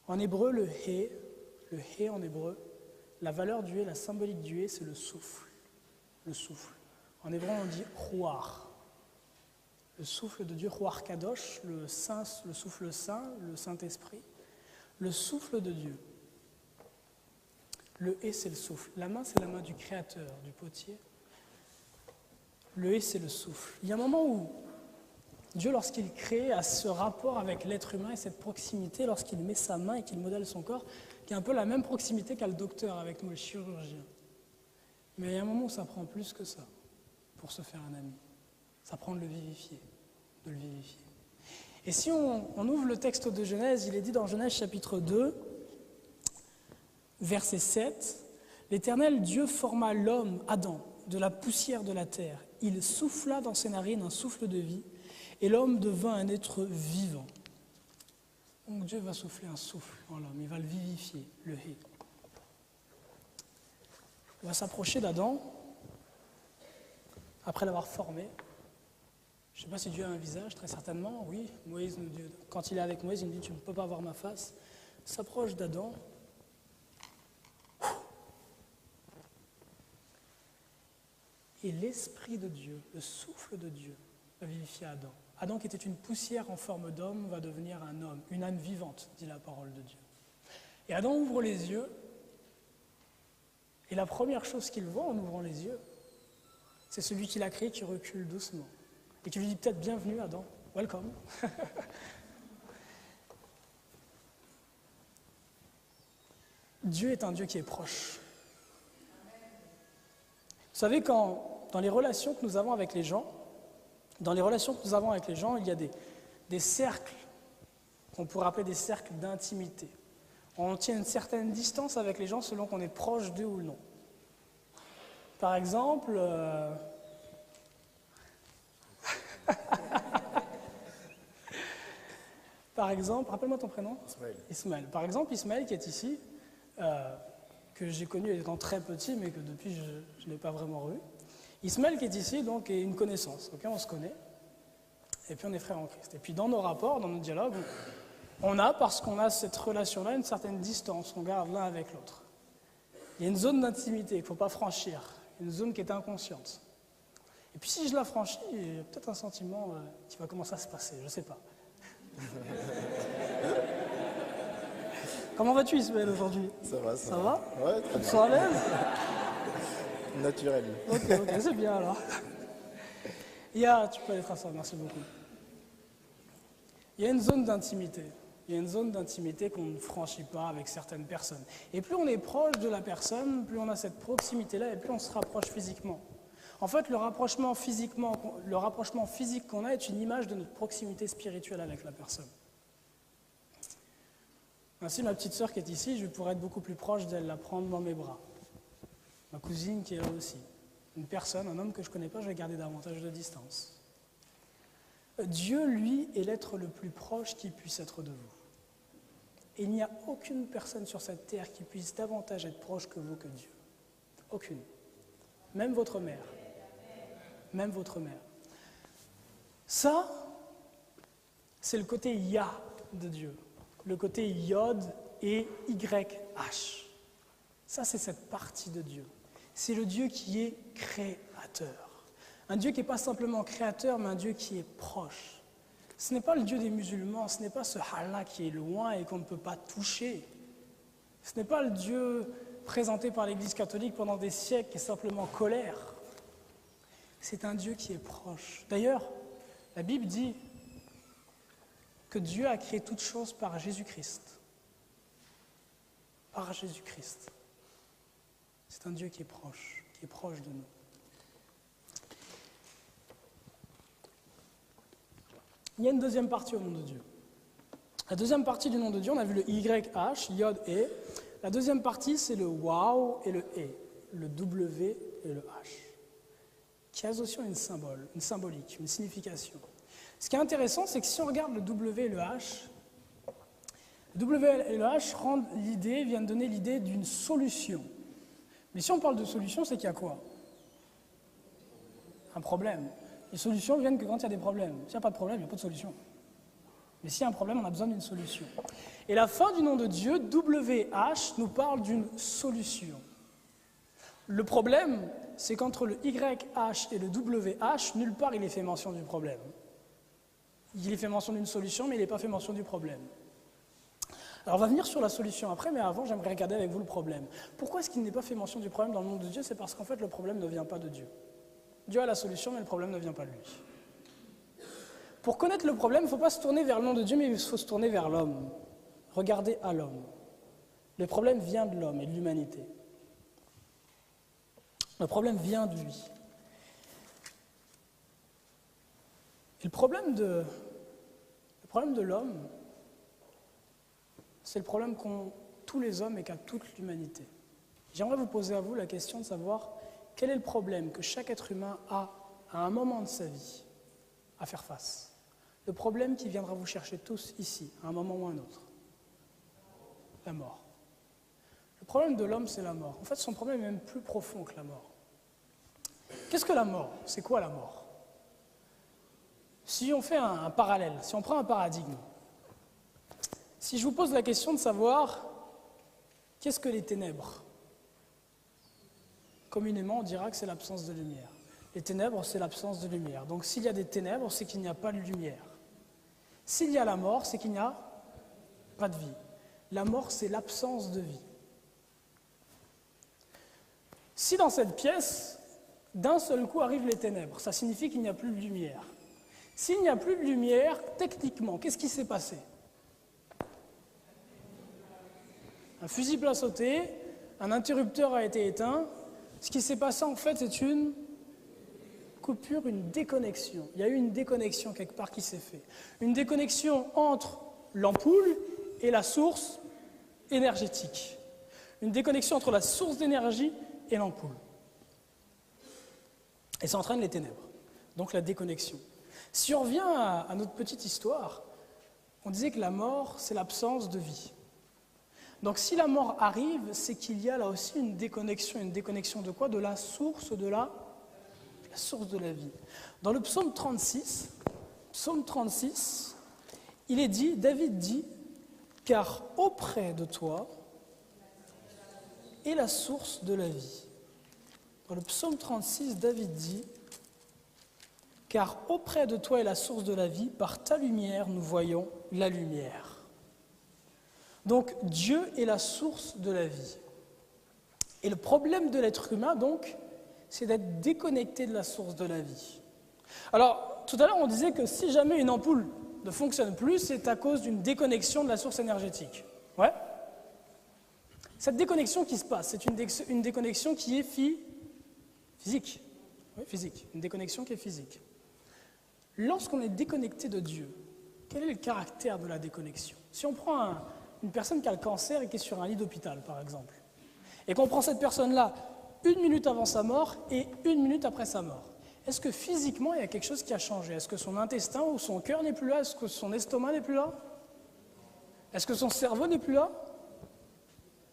En hébreu, le hé en hébreu, la valeur du hé, la symbolique du hé, c'est le souffle. Le souffle. En hébreu, on dit ruach. Le souffle de Dieu, ruach kadosh, le souffle saint, le Saint-Esprit. Le souffle de Dieu. Le hé, c'est le souffle. La main, c'est la main du Créateur, du potier. Le hé, c'est le souffle. Il y a un moment où Dieu, lorsqu'il crée, a ce rapport avec l'être humain et cette proximité, lorsqu'il met sa main et qu'il modèle son corps, qui est un peu la même proximité qu'a le docteur avec nous, le chirurgien. Mais il y a un moment où ça prend plus que ça pour se faire un ami. Ça prend de le vivifier, de le vivifier. Et si on ouvre le texte de Genèse, il est dit dans Genèse chapitre 2, verset 7, « L'Éternel Dieu forma l'homme, Adam, de la poussière de la terre. Il souffla dans ses narines un souffle de vie, et l'homme devint un être vivant. » Donc Dieu va souffler un souffle en l'homme, il va le vivifier, le hé. Il va s'approcher d'Adam, après l'avoir formé. Je ne sais pas si Dieu a un visage, très certainement, oui. Moïse, quand il est avec Moïse, il me dit « Tu ne peux pas voir ma face ». Il s'approche d'Adam. Et l'Esprit de Dieu, le souffle de Dieu, va vivifier Adam. Adam, qui était une poussière en forme d'homme, va devenir un homme, une âme vivante, dit la parole de Dieu. Et Adam ouvre les yeux, et la première chose qu'il voit en ouvrant les yeux, c'est celui qui l'a créé qui recule doucement. Et qui lui dit peut-être « Bienvenue Adam, welcome ». Dieu est un Dieu qui est proche. Vous savez, dans les relations que nous avons avec les gens, il y a des cercles qu'on pourrait appeler des cercles d'intimité. On tient une certaine distance avec les gens selon qu'on est proche d'eux ou non. Par exemple, rappelle-moi ton prénom. Ismaël. Par exemple, Ismaël qui est ici, que j'ai connu étant très petit, mais que depuis je n'ai pas vraiment revu. Ismaël qui est ici, donc, est une connaissance. Okay, on se connaît, et puis on est frères en Christ. Et puis dans nos rapports, dans nos dialogues, parce qu'on a cette relation-là, une certaine distance qu'on garde l'un avec l'autre. Il y a une zone d'intimité qu'il ne faut pas franchir, une zone qui est inconsciente. Et puis si je la franchis, il y a peut-être un sentiment qui va commencer à se passer, je ne sais pas. Comment vas-tu Ismaël aujourd'hui ? Ça va. Ça va ? Ouais, très Tu te bien. sens à l'aise ? Naturel. Ok, c'est bien alors. Tu peux aller t'asseoir, merci beaucoup. Il y a une zone d'intimité. Il y a une zone d'intimité qu'on ne franchit pas avec certaines personnes. Et plus on est proche de la personne, plus on a cette proximité-là et plus on se rapproche physiquement. En fait, le rapprochement physique qu'on a est une image de notre proximité spirituelle avec la personne. Ainsi, ma petite sœur qui est ici, je pourrais être beaucoup plus proche d'elle, la prendre dans mes bras. Ma cousine qui est là aussi. Une personne, un homme que je ne connais pas, je vais garder davantage de distance. Dieu, lui, est l'être le plus proche qui puisse être de vous. Et il n'y a aucune personne sur cette terre qui puisse davantage être proche que vous que Dieu. Aucune. Même votre mère. Même votre mère. Ça, c'est le côté Ya de Dieu. Le côté Yod et YH. Ça, c'est cette partie de Dieu. C'est le Dieu qui est créateur. Un Dieu qui n'est pas simplement créateur, mais un Dieu qui est proche. Ce n'est pas le Dieu des musulmans, ce n'est pas ce Allah qui est loin et qu'on ne peut pas toucher. Ce n'est pas le Dieu présenté par l'Église catholique pendant des siècles qui est simplement colère. C'est un Dieu qui est proche. D'ailleurs, la Bible dit que Dieu a créé toutes choses par Jésus-Christ. Par Jésus-Christ. C'est un Dieu qui est proche de nous. Il y a une deuxième partie au nom de Dieu. La deuxième partie du nom de Dieu, on a vu le YH, Yod, E. La deuxième partie, c'est le Waw et le E, le W et le H, qui a aussi une symbolique, une signification. Ce qui est intéressant, c'est que si on regarde le W et le H, le W et le H viennent donner l'idée d'une solution. Mais si on parle de solution, c'est qu'il y a quoi ? Un problème. Les solutions viennent que quand il y a des problèmes. S'il n'y a pas de problème, il n'y a pas de solution. Mais s'il y a un problème, on a besoin d'une solution. Et la fin du nom de Dieu, WH, nous parle d'une solution. Le problème, c'est qu'entre le YH et le WH, nulle part il est fait mention du problème. Il est fait mention d'une solution, mais il n'est pas fait mention du problème. Alors on va venir sur la solution après, mais avant j'aimerais regarder avec vous le problème. Pourquoi est-ce qu'il n'est pas fait mention du problème dans le nom de Dieu? C'est parce qu'en fait le problème ne vient pas de Dieu. Dieu a la solution, mais le problème ne vient pas de lui. Pour connaître le problème, il ne faut pas se tourner vers le nom de Dieu, mais il faut se tourner vers l'homme. Regardez à l'homme. Le problème vient de l'homme et de l'humanité. Le problème vient de lui. Et le problème de l'homme, c'est le problème qu'ont tous les hommes et qu'a toute l'humanité. J'aimerais vous poser à vous la question de savoir quel est le problème que chaque être humain a à un moment de sa vie à faire face. Le problème qui viendra vous chercher tous ici, à un moment ou à un autre. La mort. Le problème de l'homme, c'est la mort. En fait, son problème est même plus profond que la mort. Qu'est-ce que la mort? C'est quoi la mort? Si on fait un parallèle, si on prend un paradigme, si je vous pose la question de savoir qu'est-ce que les ténèbres? Communément, on dira que c'est l'absence de lumière. Les ténèbres, c'est l'absence de lumière. Donc s'il y a des ténèbres, c'est qu'il n'y a pas de lumière. S'il y a la mort, c'est qu'il n'y a pas de vie. La mort, c'est l'absence de vie. Si dans cette pièce, d'un seul coup arrivent les ténèbres, ça signifie qu'il n'y a plus de lumière. S'il n'y a plus de lumière, techniquement, qu'est-ce qui s'est passé? Un fusible a sauté, un interrupteur a été éteint. Ce qui s'est passé, en fait, c'est une coupure, une déconnexion. Il y a eu une déconnexion quelque part qui s'est faite. Une déconnexion entre l'ampoule et la source énergétique. Une déconnexion entre la source d'énergie et l'ampoule. Et ça entraîne les ténèbres. Donc la déconnexion. Si on revient à notre petite histoire, on disait que la mort, c'est l'absence de vie. Donc si la mort arrive, c'est qu'il y a là aussi une déconnexion. Une déconnexion de quoi? De la source de la source de la vie. Dans le psaume 36, il est dit, David dit, « Car auprès de toi est la source de la vie. » Dans le psaume 36, David dit, « Car auprès de toi est la source de la vie, par ta lumière nous voyons la lumière. » Donc Dieu est la source de la vie. Et le problème de l'être humain, donc, c'est d'être déconnecté de la source de la vie. Alors, tout à l'heure, on disait que si jamais une ampoule ne fonctionne plus, c'est à cause d'une déconnexion de la source énergétique. Ouais? Cette déconnexion qui se passe, c'est une déconnexion qui est physique. Oui, physique. Une déconnexion qui est physique. Lorsqu'on est déconnecté de Dieu, quel est le caractère de la déconnexion? Si on prend une personne qui a le cancer et qui est sur un lit d'hôpital, par exemple, et qu'on prend cette personne-là 1 minute avant sa mort et 1 minute après sa mort, est-ce que physiquement, il y a quelque chose qui a changé? Est-ce que son intestin ou son cœur n'est plus là? Est-ce que son estomac n'est plus là? Est-ce que son cerveau n'est plus là?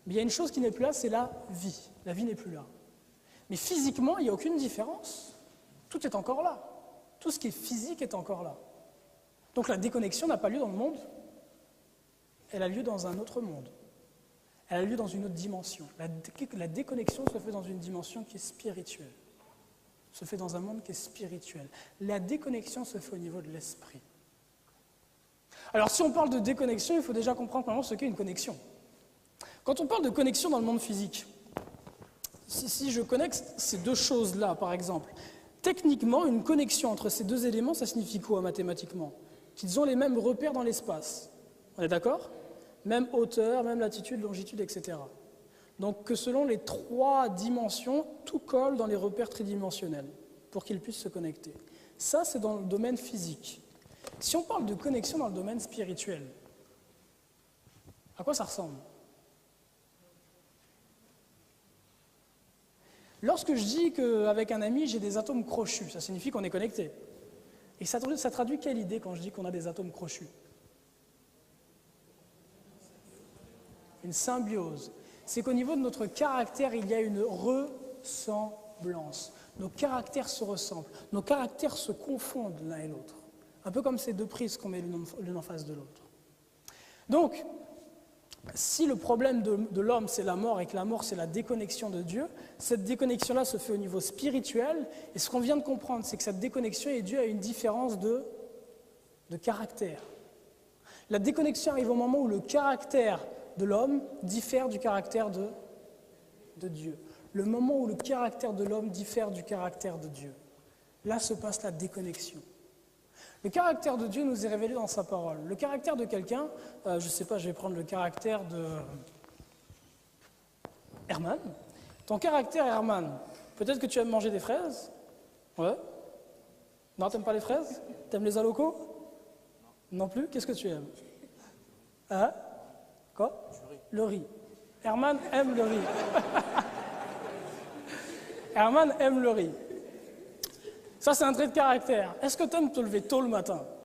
Mais il y a une chose qui n'est plus là, c'est la vie. La vie n'est plus là. Mais physiquement, il n'y a aucune différence. Tout est encore là. Tout ce qui est physique est encore là. Donc la déconnexion n'a pas lieu dans le monde, elle a lieu dans un autre monde. Elle a lieu dans une autre dimension. La déconnexion se fait dans une dimension qui est spirituelle. Se fait dans un monde qui est spirituel. La déconnexion se fait au niveau de l'esprit. Alors si on parle de déconnexion, il faut déjà comprendre comment ce qu'est une connexion. Quand on parle de connexion dans le monde physique, si je connecte ces deux choses-là, par exemple, techniquement, une connexion entre ces deux éléments, ça signifie quoi mathématiquement? Qu'ils ont les mêmes repères dans l'espace. On est d'accord? Même hauteur, même latitude, longitude, etc. Donc que selon les 3 dimensions, tout colle dans les repères tridimensionnels pour qu'ils puissent se connecter. Ça, c'est dans le domaine physique. Si on parle de connexion dans le domaine spirituel, à quoi ça ressemble? Lorsque je dis qu'avec un ami, j'ai des atomes crochus, ça signifie qu'on est connecté. Et ça traduit quelle idée quand je dis qu'on a des atomes crochus? Une symbiose. C'est qu'au niveau de notre caractère, il y a une ressemblance. Nos caractères se ressemblent. Nos caractères se confondent l'un et l'autre. Un peu comme ces deux prises qu'on met l'une en face de l'autre. Donc, si le problème de l'homme, c'est la mort, et que la mort, c'est la déconnexion de Dieu, cette déconnexion-là se fait au niveau spirituel, et ce qu'on vient de comprendre, c'est que cette déconnexion est due à une différence de caractère. La déconnexion arrive au moment où le caractère de l'homme diffère du caractère de Dieu. Le moment où le caractère de l'homme diffère du caractère de Dieu. Là se passe la déconnexion. Le caractère de Dieu nous est révélé dans sa parole. Le caractère de quelqu'un, je ne sais pas, je vais prendre le caractère de Herman. Ton caractère, Herman, peut-être que tu aimes manger des fraises. Ouais. Non, t'aimes pas les fraises? T'aimes les alocos? Non plus. Qu'est-ce que tu aimes? Hein? Quoi? Le riz. Herman aime le riz. Herman aime le riz. Ça, c'est un trait de caractère. Est-ce que tu aimes te lever tôt le matin?